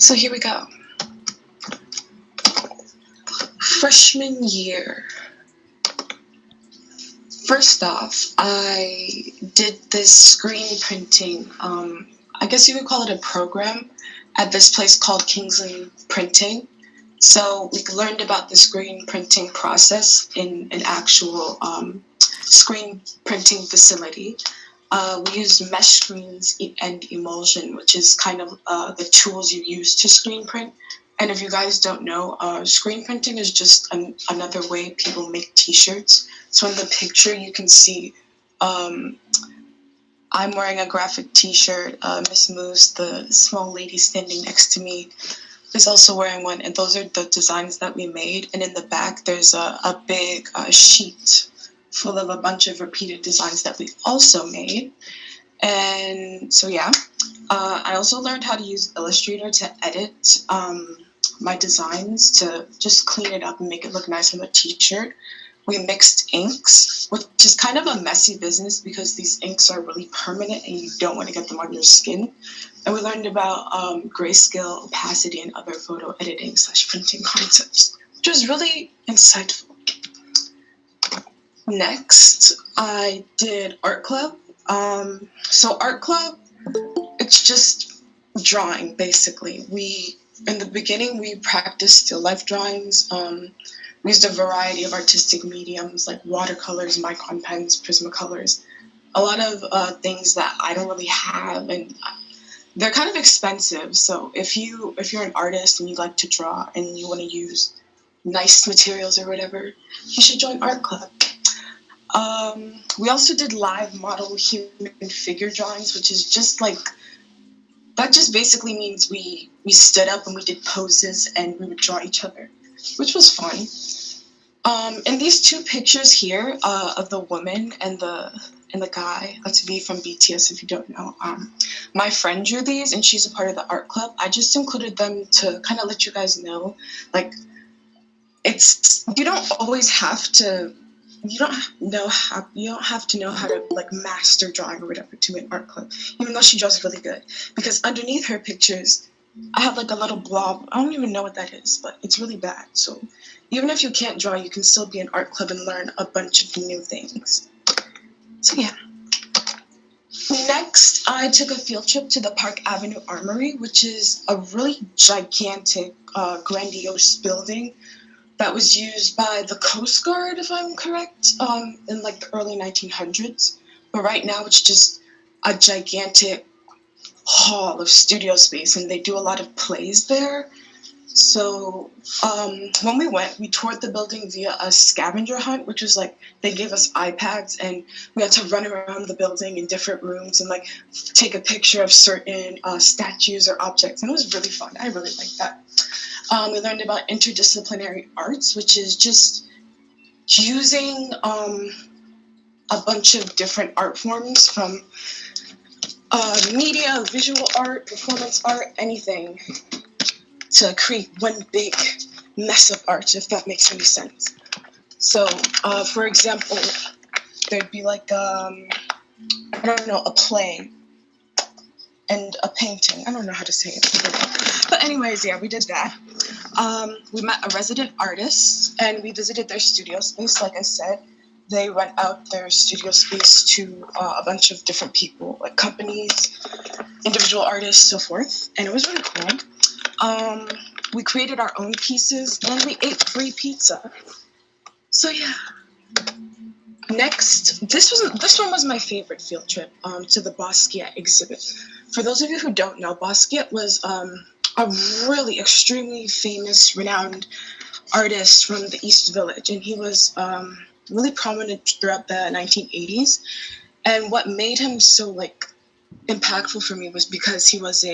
So here we go. Freshman year. First off, I did this screen printing. I guess you would call it a program at this place called Kingsley Printing. So we learned about the screen printing process in an actual screen printing facility. We use mesh screens and emulsion, which is kind of the tools you use to screen print. And if you guys don't know, screen printing is just another way people make t-shirts. So in the picture you can see I'm wearing a graphic t-shirt. Miss Moose, the small lady standing next to me, is also wearing one. And those are the designs that we made. And in the back there's a big sheet full of a bunch of repeated designs that we also made. And so yeah, I also learned how to use Illustrator to edit my designs to just clean it up and make it look nice on the t-shirt. We mixed inks, which is kind of a messy business because these inks are really permanent and you don't want to get them on your skin. And we learned about grayscale, opacity, and other photo editing / printing concepts, which was really insightful. Next, I did art club. So art club, it's just drawing basically. In the beginning, we practiced still life drawings. We used a variety of artistic mediums like watercolors, micron pens, Prismacolors, a lot of things that I don't really have, and they're kind of expensive. So if you're an artist and you like to draw and you want to use nice materials or whatever, you should join art club. We also did live model human figure drawings, which is just like, that just basically means we stood up and we did poses and we would draw each other, which was fun. In these two pictures here of the woman and the guy, that's V from BTS if you don't know, my friend drew these and she's a part of the art club. I just included them to kind of let you guys know, like, you don't have to know how to like master drawing or whatever to make art club, even though she draws really good. Because underneath her pictures, I have like a little blob. I don't even know what that is, but it's really bad. So even if you can't draw, you can still be in art club and learn a bunch of new things. So yeah. Next, I took a field trip to the Park Avenue Armory, which is a really gigantic, grandiose building that was used by the Coast Guard, if I'm correct, in like the early 1900s. But right now it's just a gigantic hall of studio space, and they do a lot of plays there. So when we went, we toured the building via a scavenger hunt, which was like, they gave us iPads and we had to run around the building in different rooms and like take a picture of certain statues or objects. And it was really fun. I really liked that. We learned about interdisciplinary arts, which is just using a bunch of different art forms from media, visual art, performance art, anything, to create one big mess of art, if that makes any sense. So, for example, there'd be like, I don't know, a play and a painting. I don't know how to say it. But anyways, yeah, we did that. We met a resident artist and we visited their studio space. Like I said, they rent out their studio space to a bunch of different people, like companies, individual artists, so forth. And it was really cool. We created our own pieces and we ate free pizza. So yeah. Next, this one was my favorite field trip, to the Boque Exhibit. For those of you who don't know, Boque was a really extremely famous, renowned artist from the East Village, and he was really prominent throughout the 1980s. And what made him so like impactful for me was because he was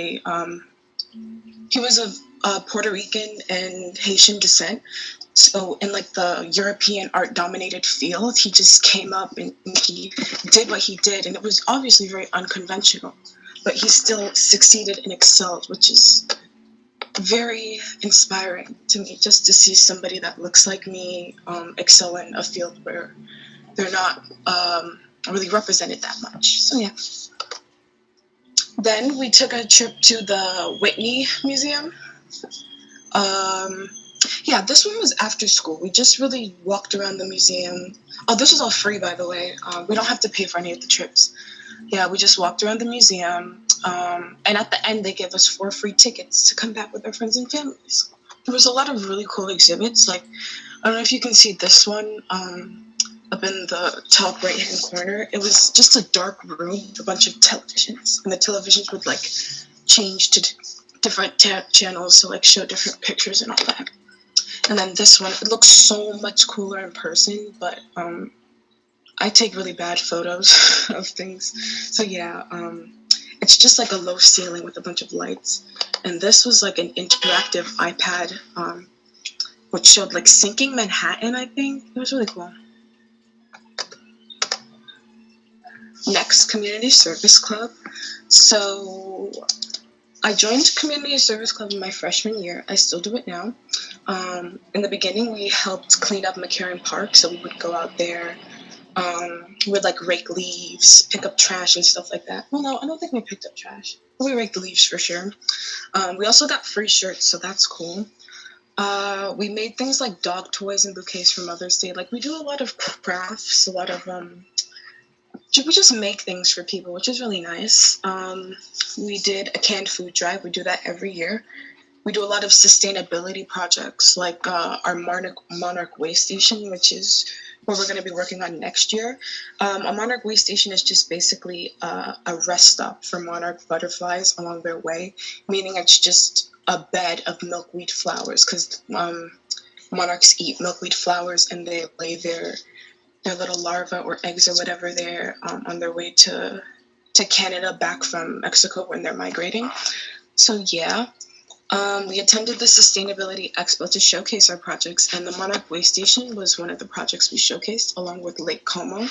of Puerto Rican and Haitian descent. So in like the European art dominated field, he just came up and he did what he did. And it was obviously very unconventional, but he still succeeded and excelled, which is very inspiring to me, just to see somebody that looks like me excel in a field where they're not really represented that much. So yeah. Then we took a trip to the Whitney Museum. Um, yeah, this one was after school. We just really walked around the museum. Oh, this was all free, by the way. We don't have to pay for any of the trips. Yeah, we just walked around the museum. And at the end, they gave us 4 free tickets to come back with our friends and families. There was a lot of really cool exhibits. Like, I don't know if you can see this one up in the top right-hand corner. It was just a dark room with a bunch of televisions. And the televisions would, like, change to different channels to, like, show different pictures and all that. And then this one, it looks so much cooler in person, but I take really bad photos of things. So yeah, it's just like a low ceiling with a bunch of lights. And this was like an interactive iPad, which showed like sinking Manhattan, I think. It was really cool. Next, Community Service Club. So I joined Community Service Club in my freshman year. I still do it now. In the beginning, we helped clean up McCarran Park, so we would go out there. We would like rake leaves, pick up trash and stuff like that. Well, no, I don't think we picked up trash. But we raked leaves for sure. We also got free shirts, so that's cool. We made things like dog toys and bouquets for Mother's Day. Like we do a lot of crafts, a lot of we just make things for people, which is really nice. We did a canned food drive. We do that every year. We do a lot of sustainability projects, like our Monarch Way Station, which is where we're going to be working on next year. A Monarch Way Station is just basically a rest stop for monarch butterflies along their way, meaning it's just a bed of milkweed flowers, because monarchs eat milkweed flowers and they lay their little larvae or eggs or whatever there on their way to Canada back from Mexico when they're migrating. So yeah. We attended the Sustainability Expo to showcase our projects, and the Monarch Way Station was one of the projects we showcased, along with Lake Como.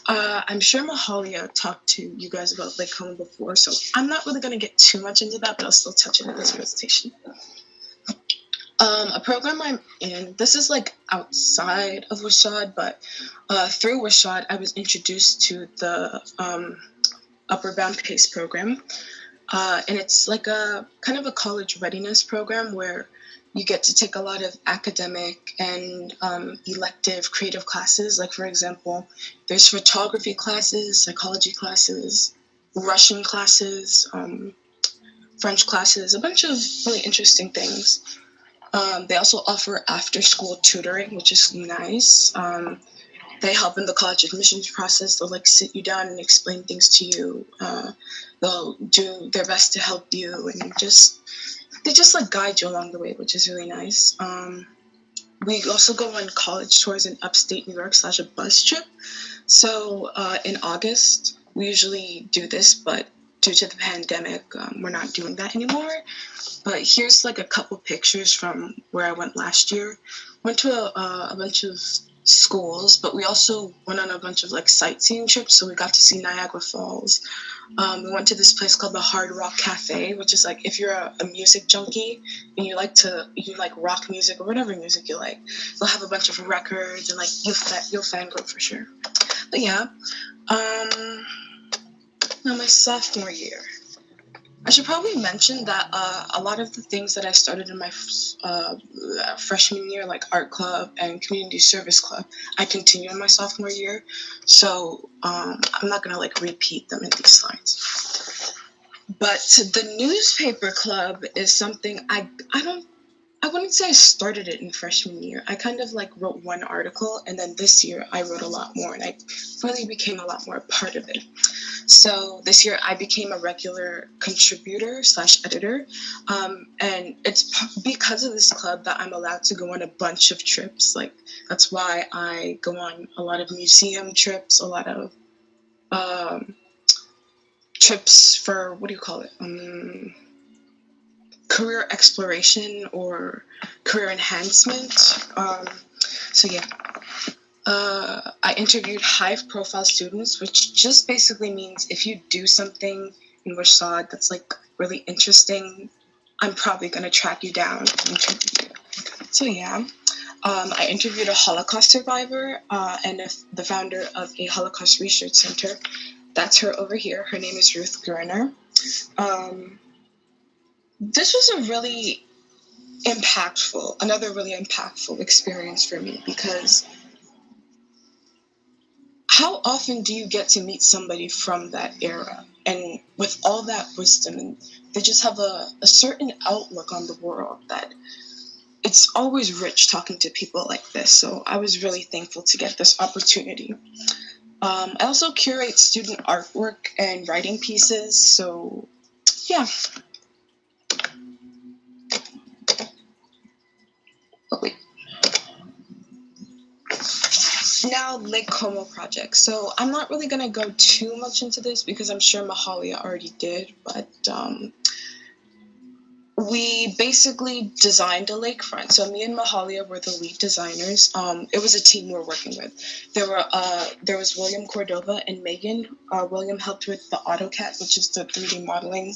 I'm sure Mahalia talked to you guys about Lake Como before, so I'm not really going to get too much into that, but I'll still touch it in this presentation. A program I'm in, this is like outside of WHSAD, but through WHSAD, I was introduced to the Upward Bound PACE program. And it's like a kind of a college readiness program where you get to take a lot of academic and elective creative classes. Like, for example, there's photography classes, psychology classes, Russian classes, French classes, a bunch of really interesting things. They also offer after-school tutoring, which is nice. They help in the college admissions process. They'll like sit you down and explain things to you. They'll do their best to help you, and they just like guide you along the way, which is really nice. We also go on college tours in upstate New York / a bus trip. So in August, we usually do this, but due to the pandemic, we're not doing that anymore. But here's like a couple pictures from where I went last year. Went to a bunch of schools, but we also went on a bunch of like sightseeing trips, so we got to see Niagara Falls. We went to this place called the Hard Rock Cafe, which is like if you're a music junkie and you like rock music or whatever music you like, they'll have a bunch of records and like you'll fangirl for sure. But yeah, now my sophomore year. I should probably mention that a lot of the things that I started in my freshman year, like art club and community service club, I continue in my sophomore year. So I'm not gonna like repeat them in these slides. But the newspaper club is something I wouldn't say I started it in freshman year. I kind of like wrote one article, and then this year I wrote a lot more, and I really became a lot more a part of it. So this year I became a regular contributor / editor, and it's because of this club that I'm allowed to go on a bunch of trips. Like that's why I go on a lot of museum trips, a lot of trips for what do you call it? Career exploration or career enhancement. So yeah. I interviewed high-profile students, which just basically means if you do something in WHSAD that's like really interesting, I'm probably going to track you down and interview you. So yeah, I interviewed a Holocaust survivor and the founder of a Holocaust research center. That's her over here. Her name is Ruth Gerner. This was another really impactful experience for me, because how often do you get to meet somebody from that era and with all that wisdom, and they just have a certain outlook on the world that it's always rich talking to people like this. So I was really thankful to get this opportunity. I also curate student artwork and writing pieces. So yeah. Oh, wait. Now, Lake Como project. So I'm not really going to go too much into this because I'm sure Mahalia already did, but we basically designed a lakefront. So me and Mahalia were the lead designers. It was a team we were working with. There was William Cordova and Megan. William helped with the AutoCAD, which is the 3D modeling,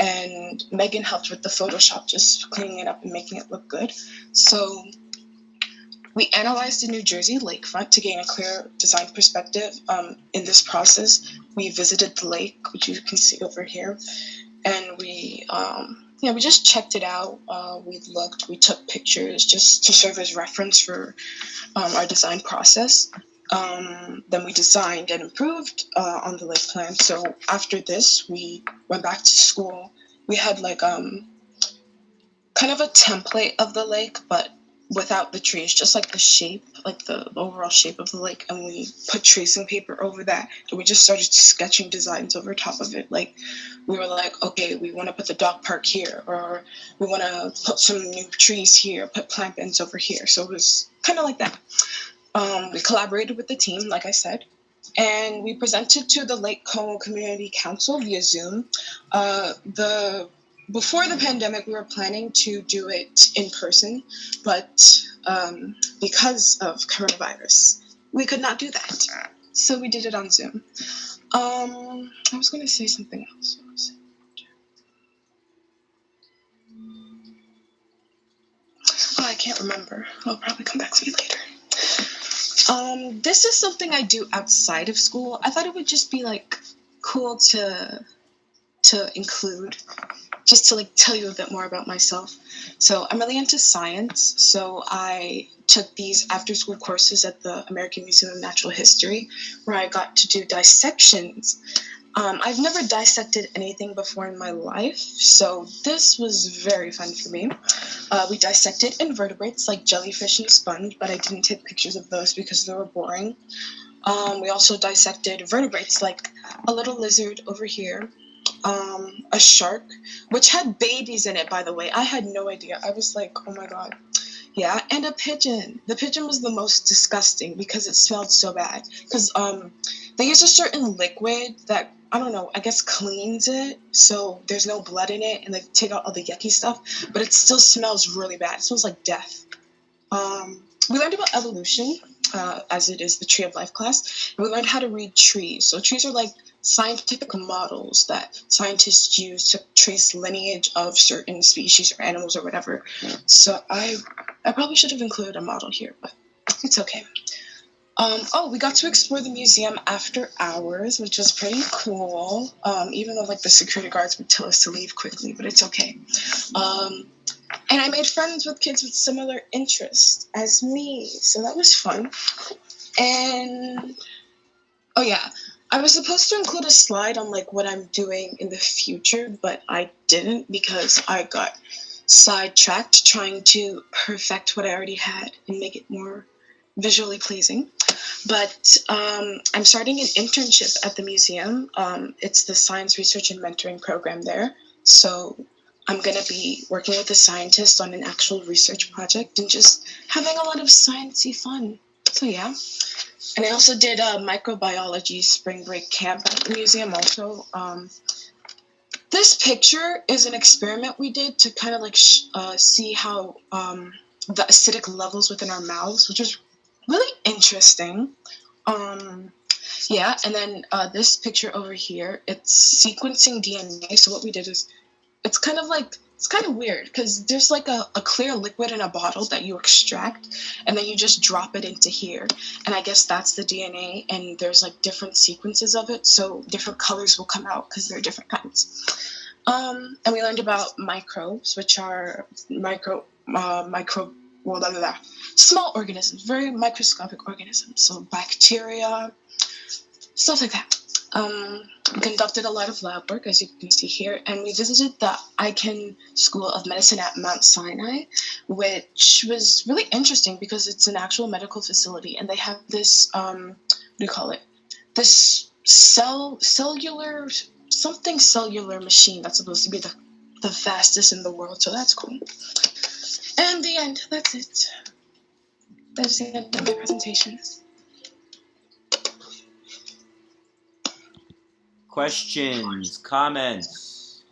and Megan helped with the Photoshop, just cleaning it up and making it look good. So we analyzed the New Jersey lakefront to gain a clear design perspective. In this process, we visited the lake, which you can see over here, and we just checked it out. We looked, we took pictures just to serve as reference for our design process. Then we designed and improved on the lake plan. So after this, we went back to school. We had kind of a template of the lake, but without the trees, just like the shape, like the overall shape of the lake, and we put tracing paper over that, and we just started sketching designs over top of it. Like, we were like, okay, we want to put the dog park here, or we want to put some new trees here, put plant beds over here. So it was kind of like that. We collaborated with the team, like I said, and we presented to the Lake Como Community Council via Zoom. Before the pandemic, we were planning to do it in person, but because of coronavirus, we could not do that. So we did it on Zoom. I was going to say something else. Oh, I can't remember. It'll probably come back to me later. This is something I do outside of school. I thought it would just be cool to include, just to tell you a bit more about myself. So I'm really into science. So I took these after school courses at the American Museum of Natural History, where I got to do dissections. I've never dissected anything before in my life, so this was very fun for me. We dissected invertebrates like jellyfish and sponge, but I didn't take pictures of those because they were boring. We also dissected vertebrates like a little lizard over here, a shark, which had babies in it, by the way. I had no idea. I was like, oh my god. Yeah, and a pigeon. The pigeon was the most disgusting because it smelled so bad. Because they use a certain liquid that, I don't know, I guess cleans it, so there's no blood in it, and they take out all the yucky stuff, but it still smells really bad. It smells like death. We learned about evolution, as it is the Tree of Life class, and we learned how to read trees. So trees are like scientific models that scientists use to trace lineage of certain species or animals or whatever. So I probably should have included a model here, but it's okay. We got to explore the museum after hours, which was pretty cool, even though the security guards would tell us to leave quickly, but it's okay. And I made friends with kids with similar interests as me, so that was fun. And oh yeah, I was supposed to include a slide on what I'm doing in the future, but I didn't because I got sidetracked trying to perfect what I already had and make it more visually pleasing. But I'm starting an internship at the museum. It's the Science Research and Mentoring program there. So I'm going to be working with a scientist on an actual research project and just having a lot of sciencey fun. So yeah. And I also did a microbiology spring break camp at the museum also. This picture is an experiment we did to kind of see how the acidic levels within our mouths, which is really interesting. Yeah, and then this picture over here, it's sequencing DNA. So what we did is, it's kind of like It's kind of weird because there's like a clear liquid in a bottle that you extract and then you just drop it into here. And I guess that's the DNA, and there's like different sequences of it. So different colors will come out because they're different kinds. And we learned about microbes, which are well, blah, blah, blah, small organisms, very microscopic organisms. So bacteria, stuff like that. We conducted a lot of lab work, as you can see here, and we visited the Icahn School of Medicine at Mount Sinai, which was really interesting because it's an actual medical facility, and they have this, what do you call it? This cellular machine that's supposed to be the fastest in the world, so that's cool. And the end, that's it. That's the end of my presentation. Questions, comments?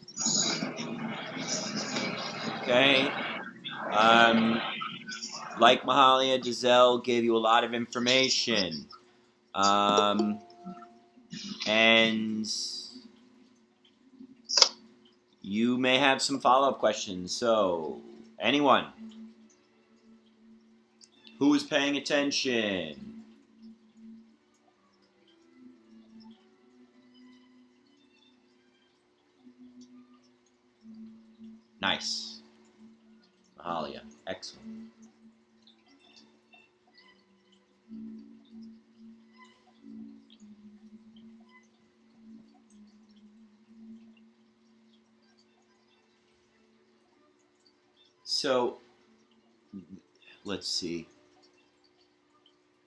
Okay. Like Mahalia, Deselle gave you a lot of information. And you may have some follow-up questions. So, anyone? Who is paying attention? Nice. Mahalia, excellent. So, let's see.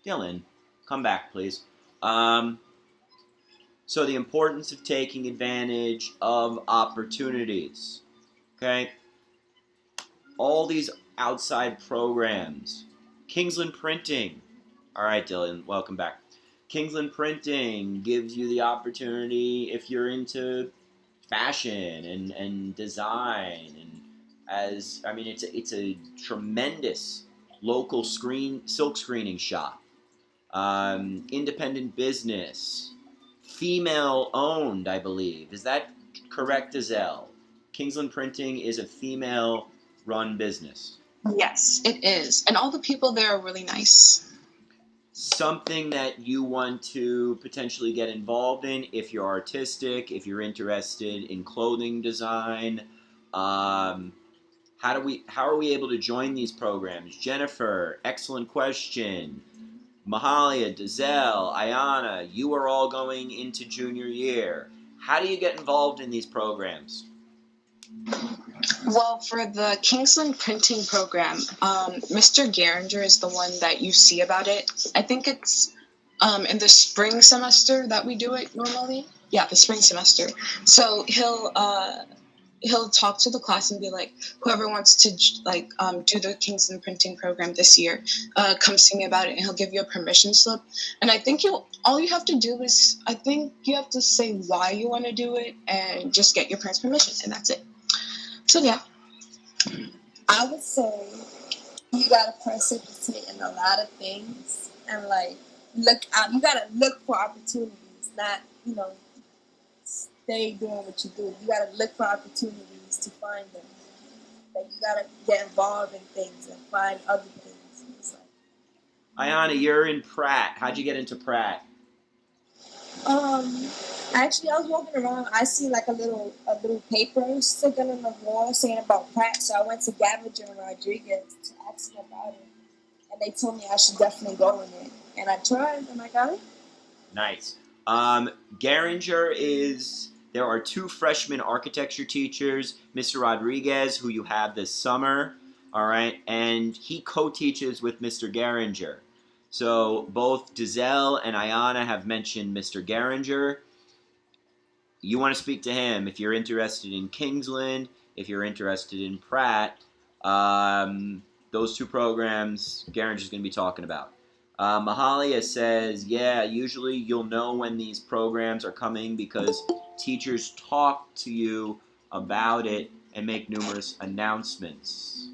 Dylan, come back, please. So the importance of taking advantage of opportunities. Okay? All these outside programs. Kingsland Printing. All right, Dylan, welcome back. Kingsland Printing gives you the opportunity if you're into fashion and design, and it's a tremendous local silk screening shop, independent business, female owned, I believe. Is that correct, Deselle? Kingsland Printing is a female run business. Yes, it is, and all the people there are really nice. Something that you want to potentially get involved in if you're artistic, if you're interested in clothing design. How are we able to join these programs? Jennifer, excellent question. Mahalia, Deselle, Ayana, you are all going into junior year. How do you get involved in these programs? Well, for the Kingsland Printing program, Mr. Geringer is the one that you see about it. I think it's in the spring semester that we do it normally. Yeah, the spring semester. So he'll talk to the class and be like, whoever wants to do the Kingsland Printing program this year, come see me about it, and he'll give you a permission slip. And I think all you have to do is, I think you have to say why you want to do it and just get your parents' permission, and that's it. So yeah. I would say you gotta participate in a lot of things and look out. You gotta look for opportunities, not stay doing what you do. You gotta look for opportunities to find them. Like you gotta get involved in things and find other things. It's Ayana, you're in Pratt. How'd you get into Pratt? Actually, I was walking around. I see a little paper sticking on the wall saying about Pratt. So I went to Gavager and Rodriguez to ask them about it, and they told me I should definitely go in it. And I tried, and I got it. Nice. Geringer is. There are 2 freshman architecture teachers, Mr. Rodriguez, who you have this summer, all right, and he co-teaches with Mr. Geringer. So both Deselle and Ayana have mentioned Mr. Geringer. You want to speak to him if you're interested in Kingsland, if you're interested in Pratt. Those 2 programs Geringer's going to be talking about. Mahalia says, yeah, usually you'll know when these programs are coming because teachers talk to you about it and make numerous announcements.